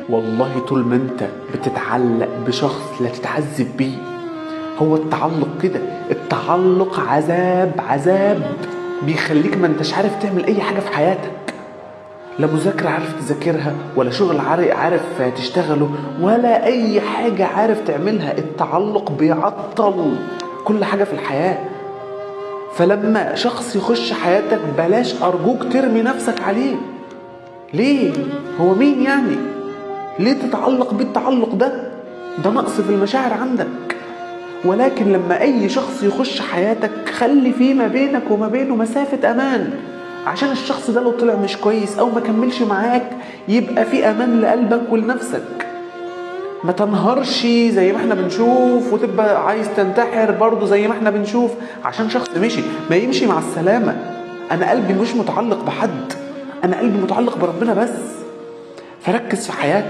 والله طول ما انت بتتعلق بشخص لا تتعذب بيه. هو التعلق كده، التعلق عذاب بيخليك ما انتش عارف تعمل اي حاجة في حياتك، لا مذاكرة عارف تذاكرها، ولا شغل عارف تشتغله، ولا اي حاجة عارف تعملها. التعلق بيعطل كل حاجة في الحياة. فلما شخص يخش حياتك بلاش ارجوك ترمي نفسك عليه. ليه؟ هو مين يعني؟ ليه تتعلق بالتعلق ده نقص في المشاعر عندك. ولكن لما اي شخص يخش حياتك خلي فيه ما بينك وما بينه مسافة امان، عشان الشخص ده لو طلع مش كويس او ما كملش معاك يبقى في امان لقلبك ولنفسك. ما تنهرش زي ما احنا بنشوف وتبقى عايز تنتحر برضو زي ما احنا بنشوف عشان شخص مشي. ما يمشي مع السلامة. انا قلبي مش متعلق بحد، انا قلبي متعلق بربنا بس. فركز في حياتك.